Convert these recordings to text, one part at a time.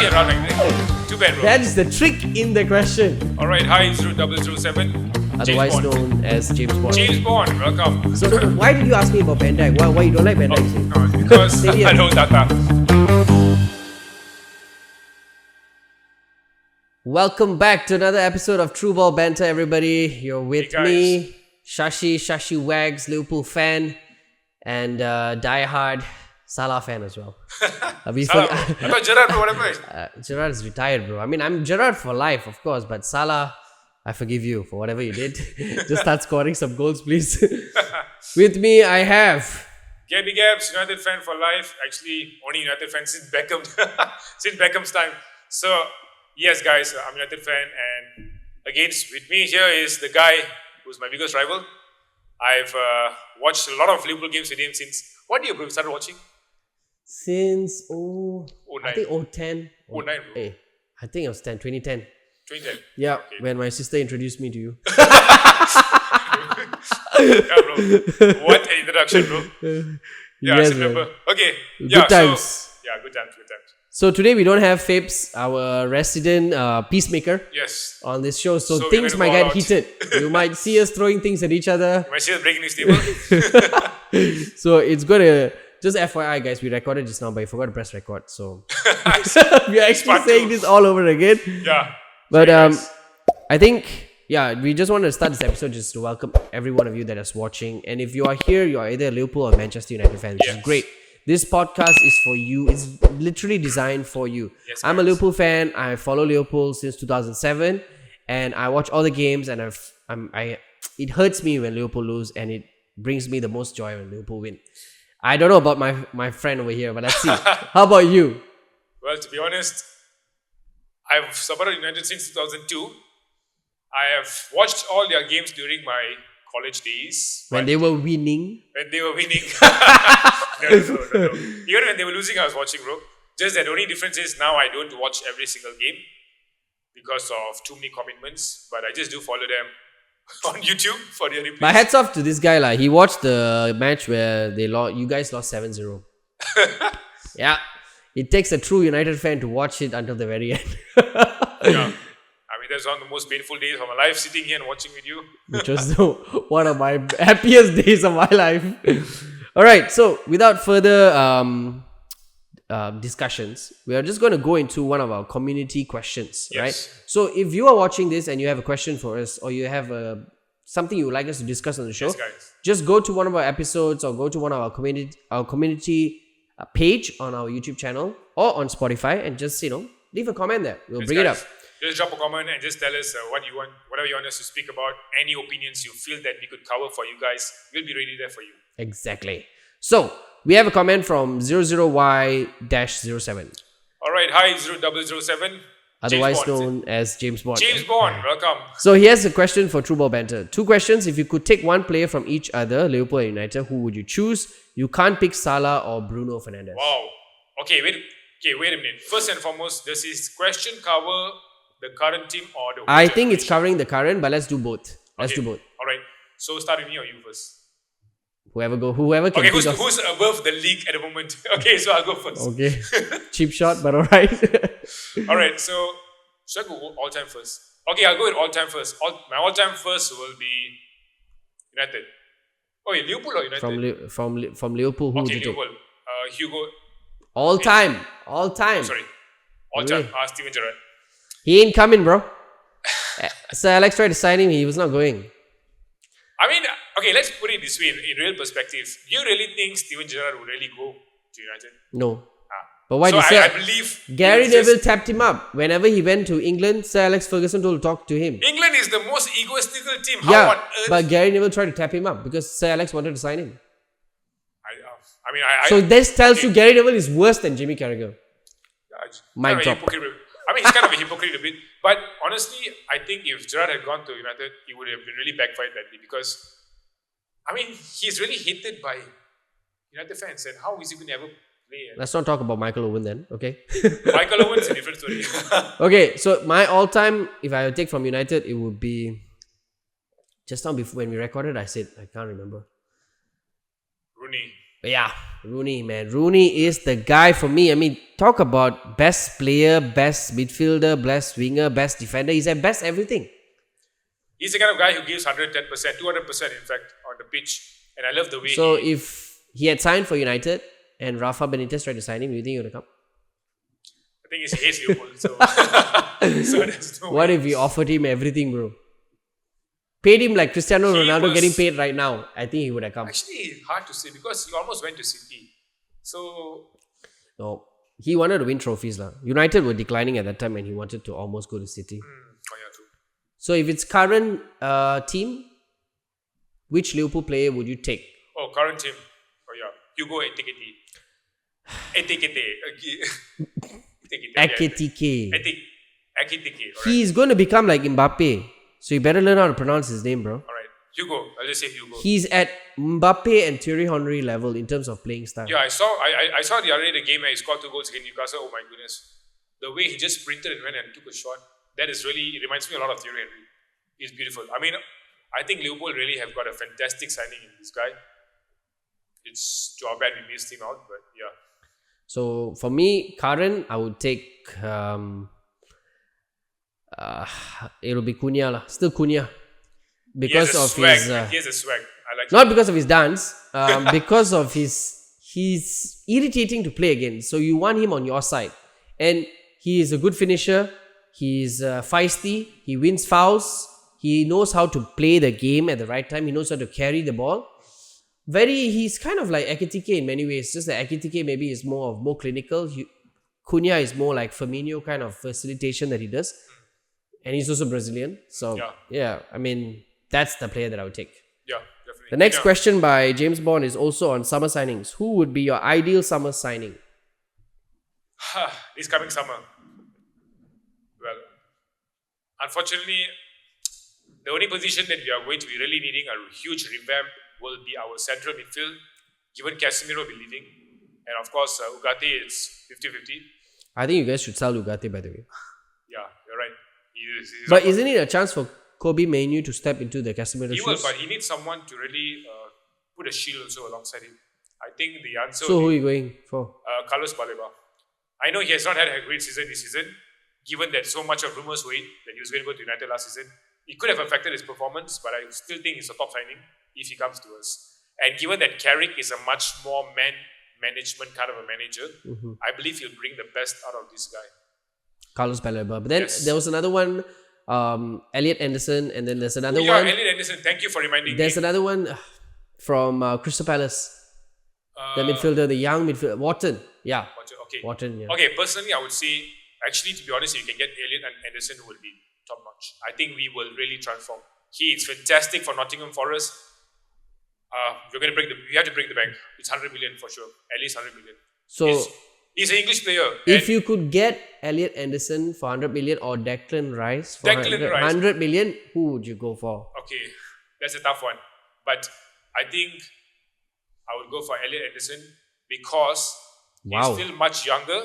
Shashi and Ganesh. Too bad, bro. That's the trick in the question. Alright, hi, 0007. Otherwise known as James Bond. James Bond, welcome. So why did you ask me about Dijk? Why you don't like Dijk? No, because I know data. Welcome back to another episode of True Ball Banter, everybody. You're with me, Shashi Wags, Liverpool fan, and die-hard Salah fan as well. Salah, I thought Gerrard, bro, what happened? Gerrard is retired, bro. I mean, I'm Gerrard for life, of course, but Salah, I forgive you for whatever you did. Just start scoring some goals, please. With me, I have... Gabby Gabs, United fan for life. Actually, only United fan since Beckham, since Beckham's time. So, yes, guys, I'm a United fan, and against with me here is the guy who's my biggest rival. I've watched a lot of Liverpool games with him since... What year, bro, you started watching? Since, I think 010. 09, bro. Hey, I think it was 2010. 2010? Yeah, okay. When my sister introduced me to you. Yeah, bro. What an introduction, bro. Yeah, yes, I remember. Okay. Good times. So, yeah, good times. So today we don't have Fabz, our resident peacemaker, yes, on this show. So things might get heated. You might see us throwing things at each other. You might see us breaking this table. So it's gonna... Just FYI, guys, we recorded just now, but I forgot to press record. So we are actually saying this all over again. Yeah. But I think, we just want to start this episode just to welcome every one of you that is watching. And if you are here, you are either a Liverpool or Manchester United fan, which is great. This podcast is for you. It's literally designed for you. Yes, I'm a Liverpool fan. I follow Liverpool since 2007, and I watch all the games. And it hurts me when Liverpool lose, and it brings me the most joy when Liverpool win. I don't know about my friend over here, but let's see. How about you? Well, to be honest, I've supported United since 2002. I have watched all their games during my college days. When they were winning? When they were winning. No. Even when they were losing, I was watching, bro. Just that the only difference is now I don't watch every single game because of too many commitments. But I just do follow them on YouTube for their replays. My hats off to this guy. Like, he watched the match where you guys lost 7-0. Yeah. It takes a true United fan to watch it until the very end. Yeah. I mean, that's one of the most painful days of my life, sitting here and watching with you. Which was one of my happiest days of my life. Alright, so without further discussions, we are just going to go into one of our community questions, right? So if you are watching this and you have a question for us, or you have something you would like us to discuss on the show, just go to one of our episodes or go to one of our community page on our YouTube channel or on Spotify, and just leave a comment there. We'll bring it up. Just drop a comment and just tell us what you want, whatever you want us to speak about, any opinions you feel that we could cover for you guys. We'll be ready there for you. Exactly. So we have a comment from 00Y-07. Alright, hi 0007. Otherwise known as James Bond. James Bond, welcome. So here's a question for True Ball Banter. 2 questions. If you could take one player from each other, Liverpool and United, who would you choose? You can't pick Salah or Bruno Fernandes. Wow. Okay, wait a minute. First and foremost, does this question cover the current team or the... I think it's covering the current, but let's do both. Let's do both. Alright. So start with me or you first? Whoever can. Okay, who's above the league at the moment? Okay, so I'll go first. Okay. Cheap shot, but alright. Alright, so should I go all-time first? Okay, I'll go with all-time first. My all-time first will be United. Oh, yeah, Liverpool or United? From Liverpool, who would you Liverpool. take? Hugo. All-time. Sorry. All-time. Steven Gerrard. He ain't coming, bro. Sir Alex tried to sign him. He was not going. I mean, okay, let's put it this way in real perspective. Do you really think Steven Gerrard would really go to United? No. But why did I believe Gary Neville tapped him up. Whenever he went to England, Sir Alex Ferguson told to talk to him. England is the most egoistical team. How on earth? But Gary Neville tried to tap him up because Sir Alex wanted to sign him. So this tells you Gary Neville is worse than Jimmy Carragher. Mic drop. I mean, he's kind of a hypocrite a bit. But honestly, I think if Gerrard had gone to United, he would have been really backfired badly because, I mean, he's really hated by United fans. And how is he going to ever play? Let's not talk about Michael Owen then, okay? Michael Owen's a different story. Okay, so my all-time, if I would take from United, it would be... Just now before when we recorded, I said, I can't remember. Rooney. Yeah, Rooney, man. Rooney is the guy for me. I mean, talk about best player, best midfielder, best winger, best defender. He's at best everything. He's the kind of guy who gives 110%, 200% in fact on the pitch. And I love the way So if he had signed for United and Rafa Benitez tried to sign him, do you think he would have come? I think he hates Liverpool. So, so there's no What way. if we offered him everything, bro? Paid him like Cristiano Ronaldo getting paid right now. I think he would have come. Actually, hard to say because he almost went to City. So, No, he wanted to win trophies. United were declining at that time and he wanted to almost go to City. oh yeah, true. So if it's current team, which Liverpool player would you take? Oh, current team. Oh yeah, Hugo Ekitike. Ekitike. Ekitike. He's going to become like Mbappe. So you better learn how to pronounce his name, bro. Alright, Hugo. I'll just say Hugo. He's at Mbappe and Thierry Henry level in terms of playing style. Yeah, I saw the other day the game where he scored 2 goals against Newcastle. Oh my goodness. The way he just sprinted and went and took a shot, that is really, it reminds me a lot of Thierry Henry. He's beautiful. I mean, I think Liverpool really have got a fantastic signing in this guy. It's too bad we missed him out, but yeah. So for me, current, I would take it'll be Cunha lah. Still Cunha. Because of swag. his He has a swag. I like not because of his dance, because of he's irritating to play against. So you want him on your side. And he is a good finisher. He's feisty. He wins fouls. He knows how to play the game at the right time. He knows how to carry the ball. He's kind of like Ekitike in many ways. Just that Ekitike maybe is more clinical. Cunha is more like Firmino kind of facilitation that he does. And he's also Brazilian. So, yeah, I mean, that's the player that I would take. Yeah, definitely. The next question by James Bond is also on summer signings. Who would be your ideal summer signing? This coming summer. Well, unfortunately, the only position that we are going to be really needing a huge revamp will be our central midfield, given Casemiro will be leaving. And of course, Ugarte, it's 50-50. I think you guys should sell Ugarte, by the way. Yeah, you're right. He's but isn't it a chance for Kobe Mainoo to step into the Casemiro shoes? He will, but he needs someone to really put a shield also alongside him. I think the answer So who are you going for? Carlos Baleba. I know he has not had a great season this season, given that so much of rumors were that he was going to go to United last season. It could have affected his performance, but I still think he's a top signing if he comes to us. And given that Carrick is a much more management kind of a manager, I believe he'll bring the best out of this guy. Carlos Baleba. But then there was another one, Elliot Anderson, and then there's another one. Elliot Anderson, thank you for reminding me. There's another one from Crystal Palace. The midfielder, the young midfielder, Wharton. Yeah. Okay. Wharton, yeah. Okay, personally, I would say, actually, to be honest, you can get Elliot and Anderson who will be top notch. I think we will really transform. He is fantastic for Nottingham Forest. We have to break the bank. It's 100 million for sure. At least 100 million. So he's an English player. If you could get Elliot Anderson for 100 million or Declan Rice for 100 million, who would you go for? Okay, that's a tough one. But I think I would go for Elliot Anderson because he's still much younger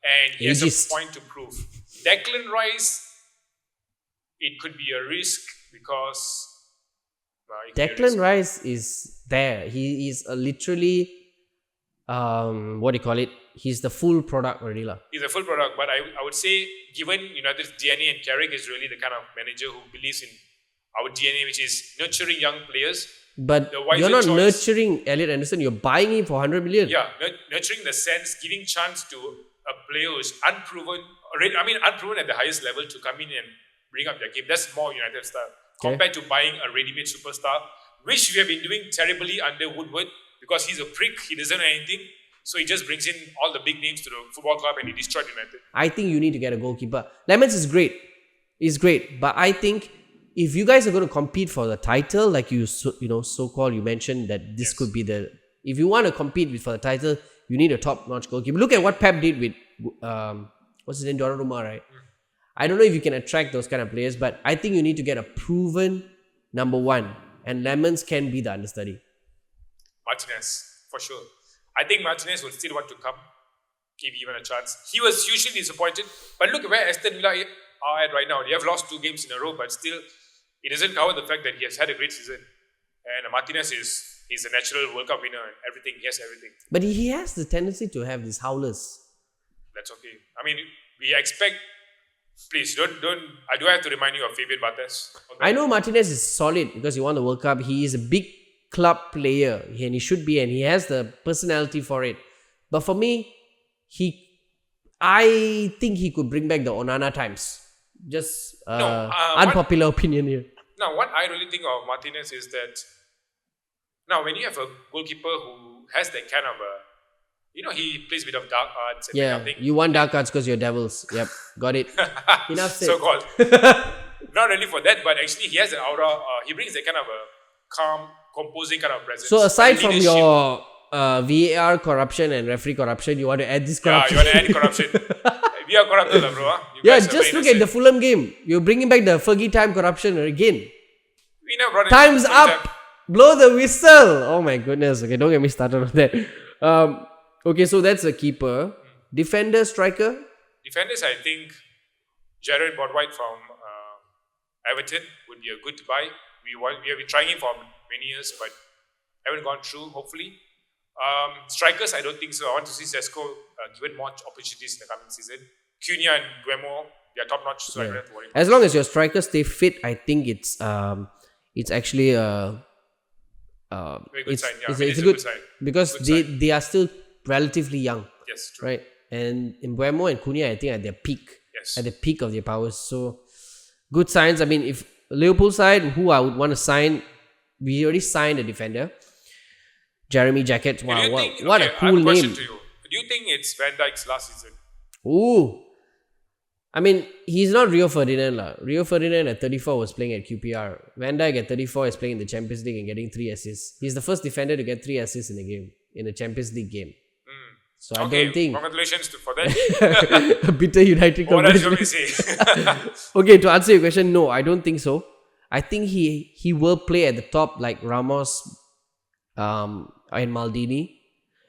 and he has a point to prove. Declan Rice, it could be a risk because Declan Rice is there. He is literally what do you call it? He's the full product already. He's a full product, but I would say given United's DNA and Carrick is really the kind of manager who believes in our DNA, which is nurturing young players. But you're not nurturing Elliot Anderson, you're buying him for 100 million. Yeah, nurturing the sense, giving chance to a player who's unproven at the highest level to come in and bring up their game. That's more United style. Compared to buying a ready-made superstar, which we have been doing terribly under Woodward because he's a prick, he doesn't know anything. So he just brings in all the big names to the football club and he destroyed United. I think you need to get a goalkeeper. Lammens is great. He's great. But I think if you guys are going to compete for the title, like you so-called, you mentioned that this could be the... If you want to compete for the title, you need a top-notch goalkeeper. Look at what Pep did with... what's his name? Donnarumma, right? I don't know if you can attract those kind of players, but I think you need to get a proven number one. And Lammens can be the understudy. Martinez, for sure. I think Martinez will still want to come, give even a chance. He was hugely disappointed. But look where Aston Villa are at right now. They have lost 2 games in a row, but still, it doesn't cover the fact that he has had a great season. And Martinez is He's a natural World Cup winner and everything. He has everything. But he has the tendency to have these howlers. That's okay. I mean, we expect. Please don't. I do have to remind you of Fabian Barthez. I know Martinez is solid because he won the World Cup. He is a big club player and he should be, and he has the personality for it. But for me, I think he could bring back the Onana times. Just unpopular opinion here. Now, what I really think of Martinez is that now when you have a goalkeeper who has that kind of he plays a bit of dark arts. And yeah, you want dark arts because you're devils. Yep, got it. Enough said. So-called. Not really for that, but actually he has an aura. He brings that kind of a calm, composing kind of presence. So aside from your VAR corruption and referee corruption, you want to add this corruption? Yeah, you want to add corruption. We are corrupted, bro. Yeah, just look at the Fulham game. You're bringing back the Fergie time corruption again. We never brought Time's up. Blow the whistle. Oh my goodness. Okay, don't get me started on that. Okay, so that's a keeper. Defender, striker? Defenders, I think Jared Botwhite from Everton would be a good buy. We have been trying him for many years, but haven't gone through, hopefully. Strikers, I don't think so. I want to see Sesko given more opportunities in the coming season. Cunha and Guemo, they are top notch, so I don't have to worry. As long as your strikers stay fit, I think it's actually a very good sign. Yeah, it's a good sign because good they are still relatively young. Yes, true. Right, and Guemo and Cunha, I think at their peak, at the peak of their powers. So good signs. I mean, if Liverpool side, who I would want to sign, we already signed a defender. Jeremy Jacquet. Wow, what a cool name. Question to you. Do you think it's Van Dijk's last season? Ooh. I mean, he's not Rio Ferdinand. Rio Ferdinand at 34 was playing at QPR. Van Dijk at 34 is playing in the Champions League and getting 3 assists. He's the first defender to get 3 assists in a game, in a Champions League game. So I don't think... Congratulations for that. A bitter United. What else will we say? Okay, to answer your question, no, I don't think so. I think he will play at the top like Ramos and Maldini.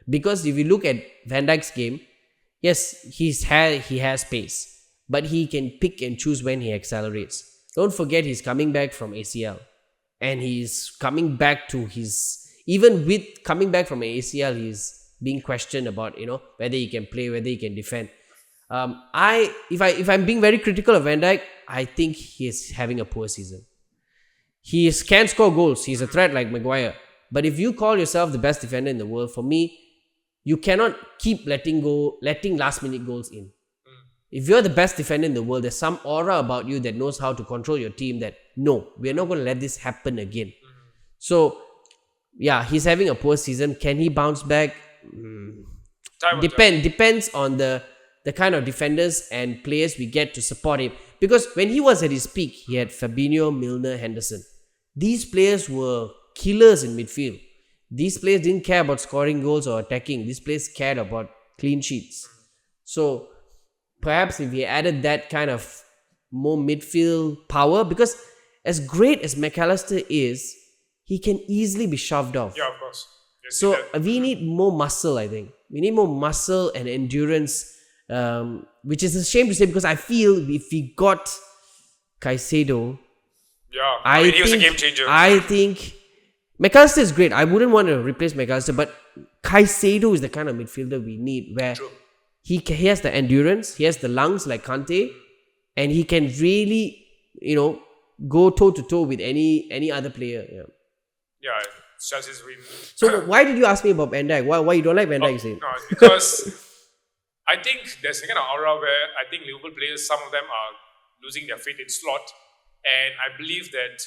Because if you look at Van Dijk's game, yes, he has pace. But he can pick and choose when he accelerates. Don't forget he's coming back from ACL. And he's coming back to his... Even with coming back from ACL, he's being questioned about, whether he can play, whether he can defend. If I'm being very critical of Van Dijk, I think he is having a poor season. He can score goals. He's a threat like Maguire. But if you call yourself the best defender in the world, for me, you cannot keep letting last minute goals in. If you're the best defender in the world, there's some aura about you that knows how to control your team that, no, we're not going to let this happen again. So, yeah, he's having a poor season. Can he bounce back? Depends on the kind of defenders and players we get to support him. Because when he was at his peak, he had Fabinho, Milner, Henderson. These players were killers in midfield. These players didn't care about scoring goals or attacking. These players cared about clean sheets. So, perhaps if he added that kind of more midfield power, because as great as McAllister is, he can easily be shoved off. Yeah, of course. So we need more muscle, I think. We need more muscle and endurance, which is a shame to say because I feel if we got Caicedo, he was a game changer. I think McAllister is great. I wouldn't want to replace McAllister, but Caicedo is the kind of midfielder we need where he has the endurance, he has the lungs like Kante, and he can really, go toe to toe with any other player. Yeah, Chelsea's win. So why did you ask me about Van Dijk? Why you don't like Van Dijk? No, because I think there's a kind of aura where I think Liverpool players, some of them are losing their faith in Slot, and I believe that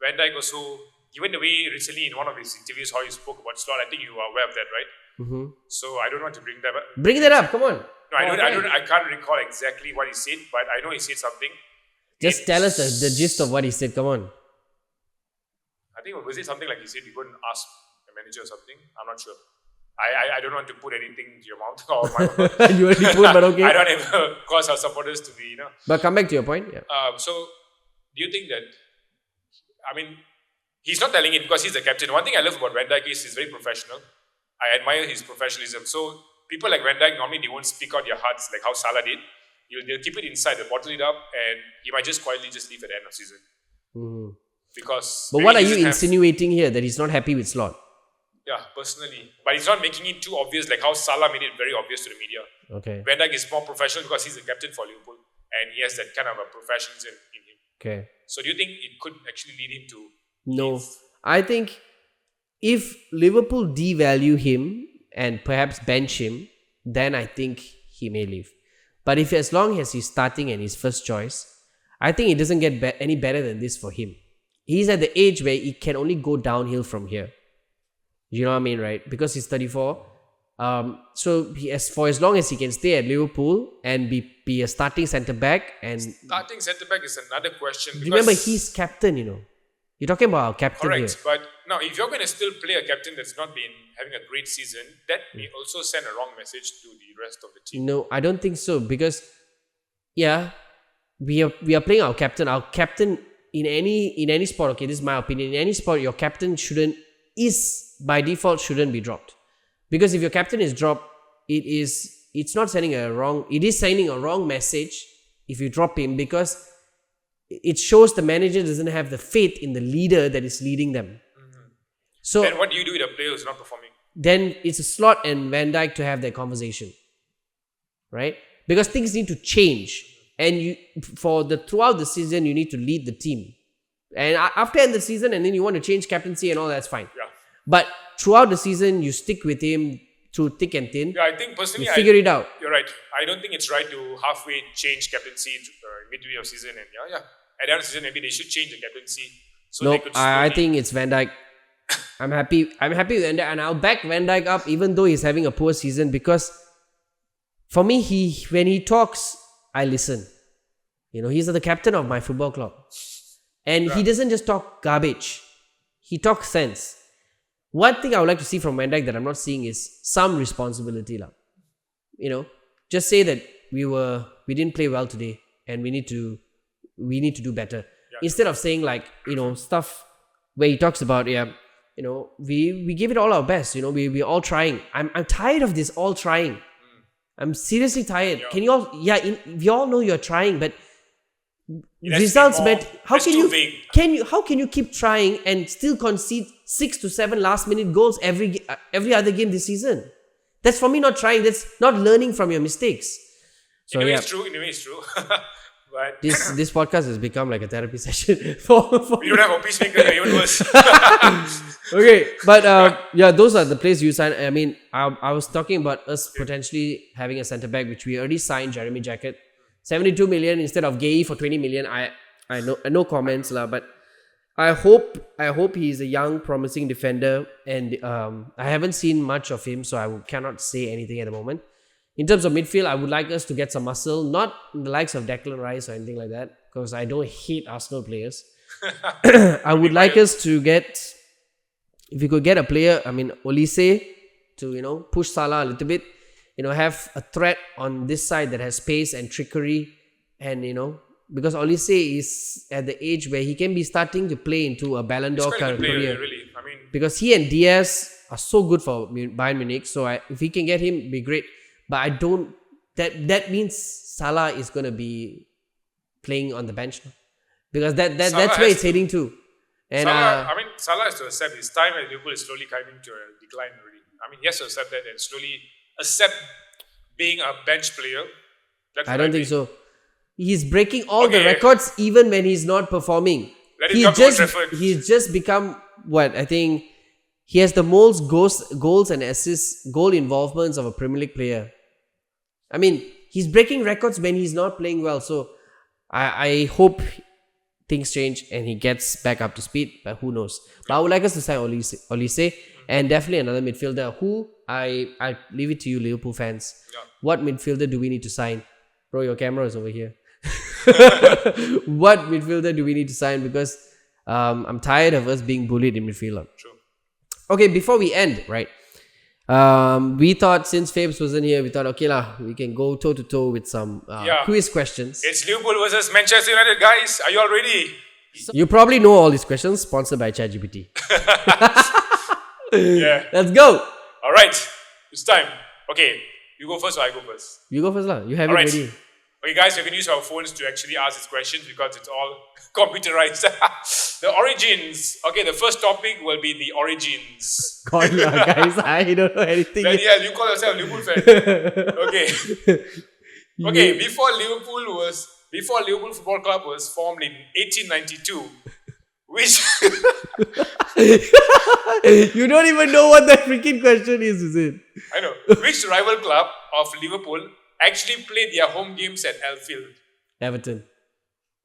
Van Dijk also, given the way recently in one of his interviews how he spoke about Slot, I think you are aware of that, right? Mm-hmm. So I don't want to bring that up. Bring that up, come on. No, I can't recall exactly what he said, but I know he said something. Just tell us the gist of what he said. Come on. I think was it something like he said you go and ask the manager or something? I'm not sure. I don't want to put anything to your mouth or my mouth. You already put, but okay. I don't ever cause our supporters to be, But come back to your point. Yeah. So do you think that? I mean, he's not telling it because he's the captain. One thing I love about Van Dijk is he's very professional. I admire his professionalism. So people like Van Dijk normally they won't speak out their hearts like how Salah did. They'll keep it inside, they'll bottle it up, and he might just quietly just leave at the end of season. Mm-hmm. Because. But what are you insinuating here that he's not happy with Slot? Yeah, personally. But he's not making it too obvious, like how Salah made it very obvious to the media. Okay. Van Dijk is more professional because he's the captain for Liverpool and he has that kind of a professionalism in him. Okay. So do you think it could actually lead him to No. leave? I think if Liverpool devalue him and perhaps bench him, then I think he may leave. But if as long as he's starting and he's first choice, I think it doesn't get any better than this for him. He's at the age where he can only go downhill from here. You know what I mean, right? Because he's 34. So for as long as he can stay at Liverpool and be a starting centre back and starting centre back is another question. Remember, he's captain. You're talking about our captain correct, here. but now if you're going to still play a captain that's not been having a great season, that may also send a wrong message to the rest of the team. No, I don't think so because we are playing our captain. Our captain in any sport. Okay, this is my opinion. In any sport, your captain by default shouldn't be dropped. Because if your captain is dropped, it is sending a wrong message if you drop him, because it shows the manager doesn't have the faith in the leader that is leading them. Mm-hmm. So then what do you do with a player who's not performing? Then it's a Slot and Van Dijk to have that conversation, right? Because things need to change, and throughout the season you need to lead the team. And after end the season, and then you want to change captaincy and all, that's fine. Yeah. But throughout the season, you stick with him through thick and thin. Yeah, I think personally, figure it out. You're right. I don't think it's right to halfway change captaincy midway of season, and at the end of the season maybe they should change the captaincy. So they could I think it's Van Dijk. I'm happy with Van Dijk, and I'll back Van Dijk up even though he's having a poor season, because for me, when he talks, I listen. He's the captain of my football club, and he doesn't just talk garbage. He talks sense. One thing I would like to see from Van Dijk that I'm not seeing is some responsibility. Just say that we didn't play well today and we need to do better. Yeah. Instead of saying stuff where he talks about, we give it all our best, we're all trying. I'm tired of this all trying. I'm seriously tired. Yeah. Can you all, we all know you're trying, but results matter. How can you keep trying and still concede 6 to 7 last minute goals every other game this season? That's for me not trying. That's not learning from your mistakes. So in a way it's true. But this podcast has become like a therapy session for we don't have a peacemaker, even worse. Okay, but those are the players you signed. I mean, I was talking about us potentially having a centre back, which we already signed, Jeremy Jacquet. 72 million instead of Gay for 20 million. I know, no comments lah, but I hope he's a young, promising defender, and I haven't seen much of him, so I cannot say anything at the moment. In terms of midfield, I would like us to get some muscle, not the likes of Declan Rice or anything like that, because I don't hate Arsenal players. I would like us to get, if we could get a player, Olise, to push Salah a little bit, have a threat on this side that has pace and trickery, and because Olise is at the age where he can be starting to play into a Ballon d'Or career. Really. Because he and Diaz are so good for Bayern Munich, so if he can get him, it'd be great. But I don't. That means Salah is going to be playing on the bench now, because that's where it's heading to. And Salah has to accept his time at Liverpool is slowly coming to a decline already. He has to accept that and slowly accept being a bench player. I don't think so. He's breaking all the records even when he's not performing. He's just become what I think. He has the most goals and assists, goal involvements of a Premier League player. He's breaking records when he's not playing well. So I hope things change and he gets back up to speed, but who knows. But I would like us to sign Olise and definitely another midfielder who I leave it to you, Liverpool fans. Yeah. What midfielder do we need to sign? Bro, your camera is over here. What midfielder do we need to sign? Because I'm tired of us being bullied in midfield. True. Okay, before we end, right? We thought since Fabz wasn't here, we thought, okay lah, we can go toe to toe with some quiz questions. It's Liverpool versus Manchester United, guys. Are you all ready? So, you probably know all these questions, sponsored by ChatGPT. Yeah. Let's go. All right, it's time. Okay, you go first or I go first? You go first lah. You have it ready. Okay, guys, you can use our phones to actually ask these questions because it's all computerized. The origins. Okay, the first topic will be the origins. God, guys, I don't know anything. Then, yeah, you call yourself a Liverpool fan. Okay. Okay, before Liverpool Football Club was formed in 1892, which you don't even know what that freaking question is it? I know. Which rival club of Liverpool actually played their home games at Anfield? Everton.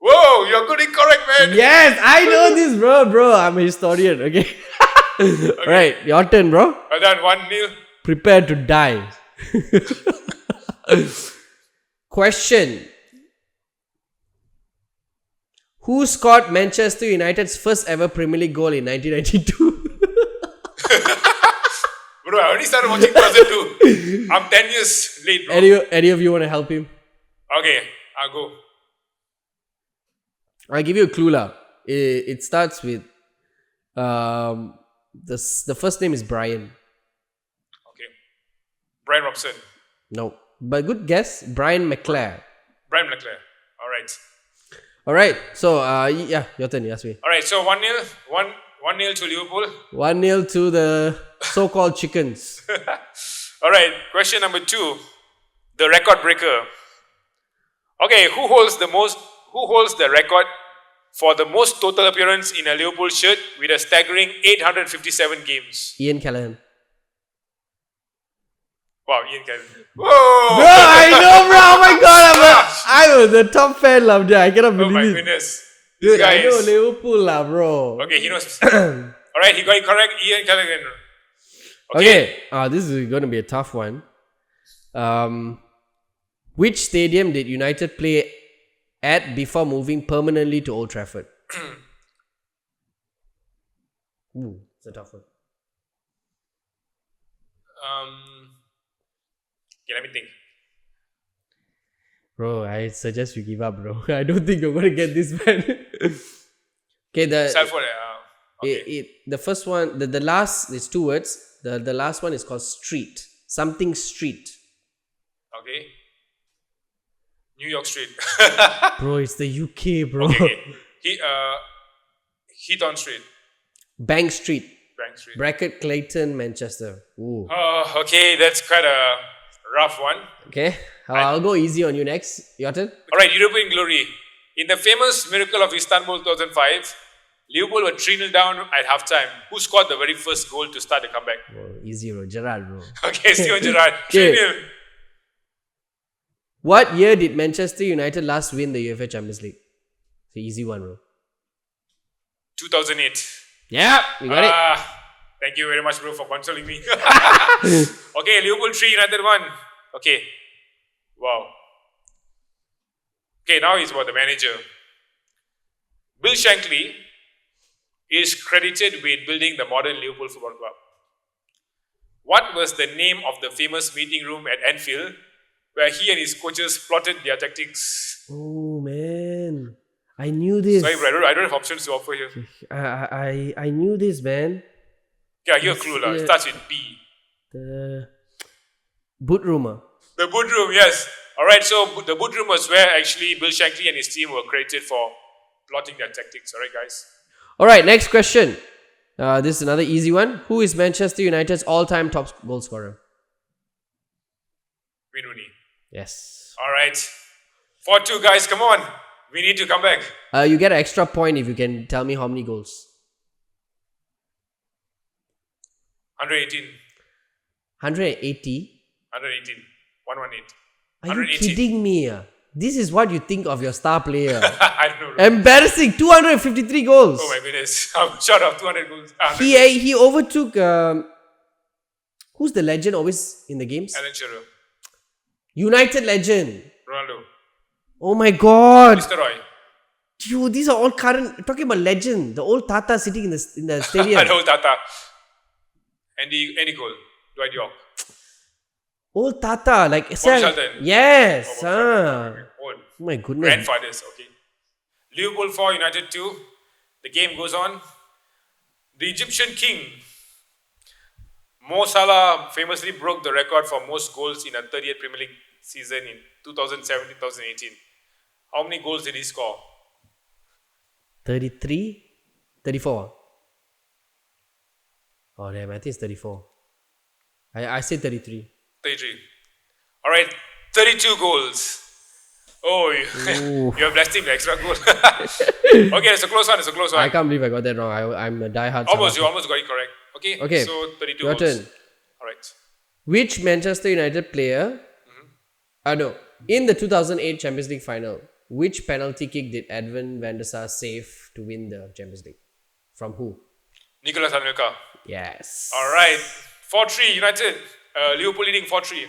Whoa, you're good and correct, man. Yes, I know this, bro. I'm a historian, okay? Right, your turn, bro. Well done, 1-0. Prepare to die. Question. Who scored Manchester United's first ever Premier League goal in 1992? Bro, I only started watching 2002. I'm 10 years late, bro. Any of you want to help him? Okay, I'll go. I'll give you a clue lah. It starts with the first name is Brian. Okay. Brian Robson. No. But good guess. Brian McClare. Brian McClare. Alright. So yeah, your turn, you ask me. Alright, so 1-0. 1-0 to Liverpool. 1-0 to the so-called chickens. Alright, question number 2. The record breaker. Okay, who holds the record for the most total appearance in a Liverpool shirt with a staggering 857 games? Ian Callaghan. Wow, Ian Callaghan. Whoa! Bro, I know, bro. Oh my god, I'm the top fan, love there. I cannot believe it. Oh my goodness. Dude, guy I know Liverpool, lah, bro. Okay, he knows. Alright, he got it correct. Ian Callaghan. Okay, this is going to be a tough one. Which stadium did United play at before moving permanently to Old Trafford? It's a tough one. Okay, let me think. Bro, I suggest you give up, bro. I don't think you're going to get this, man. Okay, the first one, the last, there's 2 words. The last one is called street. Something street. Okay. New York Street. Bro, it's the UK, bro. Okay. Heaton Street. Bank Street. Bank Street. Bracket Clayton, Manchester. Ooh. Okay, that's quite a rough one. Okay, I'll go easy on you next. Your turn. Alright, European glory. In the famous miracle of Istanbul 2005, Liverpool were 3-0 down at halftime. Who scored the very first goal to start the comeback? Bro, easy, bro. Gerrard, bro. Okay, Steven Gerrard. Okay. 3-0. What year did Manchester United last win the UEFA Champions League? It's an easy one, bro. 2008. Yeah, you got it. Thank you very much, bro, for consoling me. Okay, Liverpool 3, United 1. Okay. Wow. Okay, now it's about the manager. Bill Shankly is credited with building the modern Liverpool Football Club. What was the name of the famous meeting room at Anfield where he and his coaches plotted their tactics? Oh, man. I knew this. Sorry, bro, I don't have options to offer here. I knew this, man. Okay, I'll give a clue. It starts with B. The boot room. The boot room, yes. Alright, so the boot room was where actually Bill Shankly and his team were credited for plotting their tactics. Alright, guys. Alright, next question. This is another easy one. Who is Manchester United's all-time top goal scorer? Wayne Rooney. Yes. Alright. 4-2, guys. Come on. We need to come back. You get an extra point if you can tell me how many goals. 118. 180? 118. 118. Are you kidding me? This is what you think of your star player. I don't know. Bro. Embarrassing. 253 goals. Oh my goodness. I'm short of 200 goals. He overtook... who's the legend always in the games? Alan Shearer. United legend. Ronaldo. Oh my god. Mr. Roy. Dude, these are all current... Talking about legend. The old Tata sitting in the stadium. The old Tata. Andy Cole. Dwight York. Old Tata. Like... Bobby Charlton. Yes. Old. Oh my goodness. Grandfathers. Okay. Liverpool 4, United 2. The game goes on. The Egyptian king, Mo Salah, famously broke the record for most goals in a 38th Premier League season in 2017, 2018. How many goals did he score? 33? 34? Oh damn, I think it's 34. I say 33. 33. Alright, 32 goals. Oh, you have blessed him the extra goal. Okay, it's a close one. I can't believe I got that wrong. I'm a diehard. You almost got it correct. Okay, so 32 your goals. turn. Alright. Which Manchester United player... in the 2008 Champions League final, which penalty kick did Edwin van der Sar save to win the Champions League? From who? Nicolas Anelka. Yes. Alright, 4-3 United. Liverpool leading 4-3.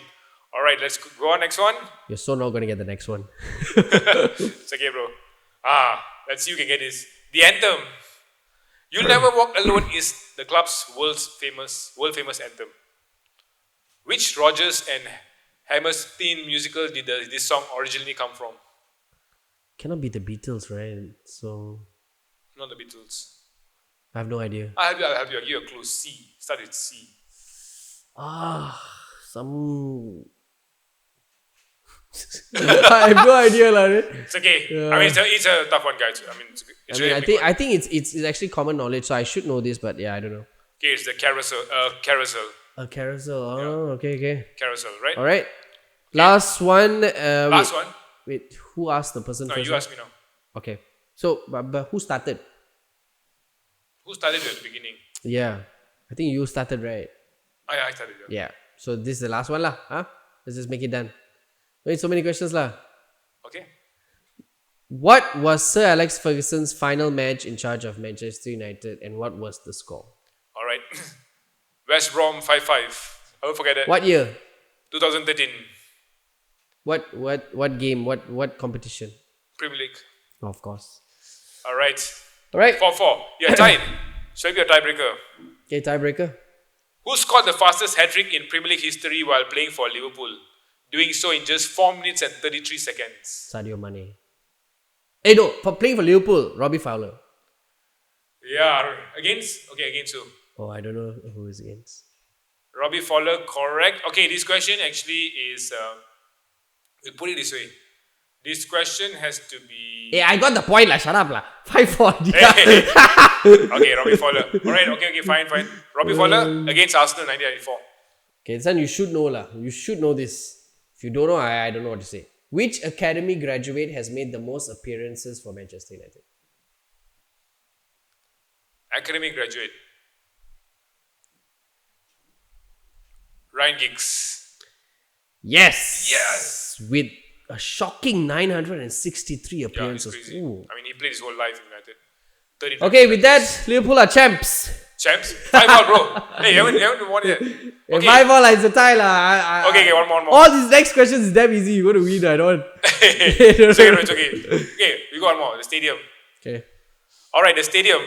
Alright, let's go on next one. You're so not going to get the next one. It's okay, bro. Let's see who can get this. The anthem. You'll Never Walk Alone is the club's world famous anthem. Which Rodgers and Hammerstein musical did this song originally come from? Cannot be the Beatles, right? So... Not the Beatles. I have no idea. I'll help you. I'll give you a clue. C. Start with C. Some... I have no idea, right? It's okay. Yeah. I mean, it's a tough one, guys. I mean, I think it's actually common knowledge, so I should know this, but yeah, I don't know. Okay, it's the carousel. A carousel. Oh, yeah. Okay. Carousel, right? All right. Okay. Last one. Last one. Wait, who asked the person first? No, you asked me now. Okay. So, but who started? Who started at the beginning? Yeah. I think you started, right? I started. Yeah. So, this is the last one, lah. Huh? Let's just make it done. Wait, so many questions, lah. Okay. What was Sir Alex Ferguson's final match in charge of Manchester United, and what was the score? All right. West Brom 5-5. I won't forget that. What year? 2013. What game? What competition? Premier League. Oh, of course. All right. 4-4. You're tied. Shall I be a tiebreaker? Okay, tiebreaker. Who scored the fastest hat-trick in Premier League history while playing for Liverpool? Doing so in just 4 minutes and 33 seconds. Sadio Mane. Hey, no. For playing for Liverpool, Robbie Fowler. Yeah. Against who? Oh, I don't know who is against. Robbie Fowler, correct. Okay, this question actually is... we'll put it this way. This question has to be... Hey, I got the point, lah. Shut up, lah. 5-4. Okay, Robbie Fowler. Alright, okay, fine. Robbie Fowler against Arsenal 1994. Okay, this one you should know, lah. You should know this. If you don't know, I don't know what to say. Which academy graduate has made the most appearances for Manchester United? Academy graduate. Ryan Giggs. Yes! With a shocking 963 appearances. Yeah, I mean, he played his whole life in United. Okay, with that, Liverpool are champs. Champs? 5-all, bro. Hey, you haven't won yet. Okay. 5-all is a tie, lah. Okay, one more. All these next questions is damn easy. You're going to win, I don't. It's okay. Okay, we got one more. The stadium. Okay. Alright, the stadium.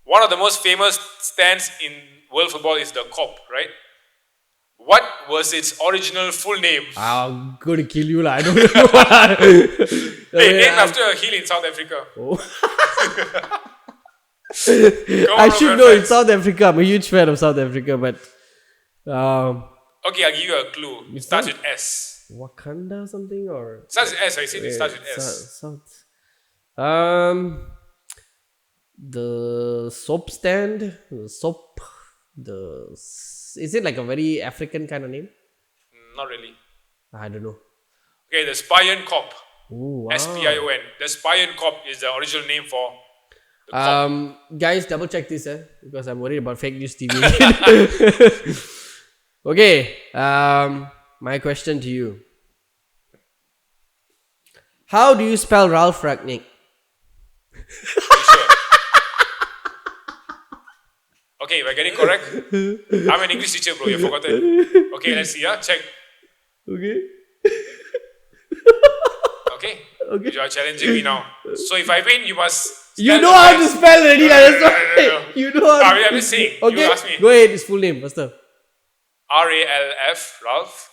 One of the most famous stands in world football is the Kop, right? What was its original full name? I'm going to kill you, lah. I don't know. Named after a hill in South Africa. Oh. I should know it's South Africa. I'm a huge fan of South Africa, but... okay, I'll give you a clue. It starts with S. Wakanda something or... It starts with S. I said it starts with S. The soap stand? Is it like a very African kind of name? Not really. I don't know. Okay, the Spion Kop. Ooh, wow. S-P-I-O-N. The Spion Kop is the original name for... guys, double check this, because I'm worried about fake news TV. Okay, my question to you. How do you spell Ralph Rangnick? Sure? Okay, if I get it correct, I'm an English teacher, bro. You forgotten. Okay, let's see. Check. Okay. Okay. You are challenging me now. So if I win, you must... You know how to spell already. No. You know how to... I'm just saying. Okay. You ask me. Go ahead. His full name. Faster. R-A-L-F, Ralph.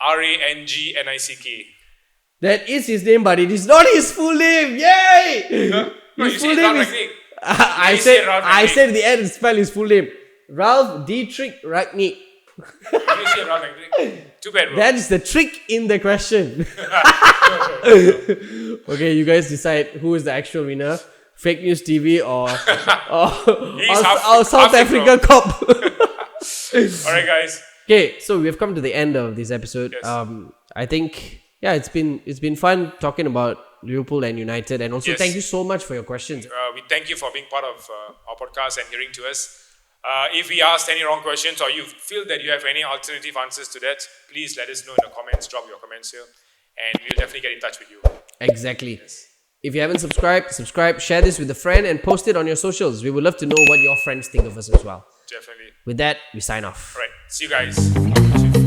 R-A-N-G-N-I-C-K. That is his name, but it is not his full name. Yay! No, you said Ralph Rangnick. I said at the end spell his full name. Ralph Dietrich Rangnick. Usually around like, too bad, bro. That's the trick in the question. Okay, you guys decide who is the actual winner. Fake News TV or South Africa Cop. Alright, guys. Okay, so we have come to the end of this episode. Yes. I think it's been fun talking about Liverpool and United, and also thank you so much for your questions. We thank you for being part of our podcast and hearing to us. If we asked any wrong questions or you feel that you have any alternative answers to that, please let us know in the comments. Drop your comments here, and we'll definitely get in touch with you. Exactly. Yes. If you haven't subscribe, share this with a friend and post it on your socials. We would love to know what your friends think of us as well. Definitely. With that, we sign off. All right. See you guys.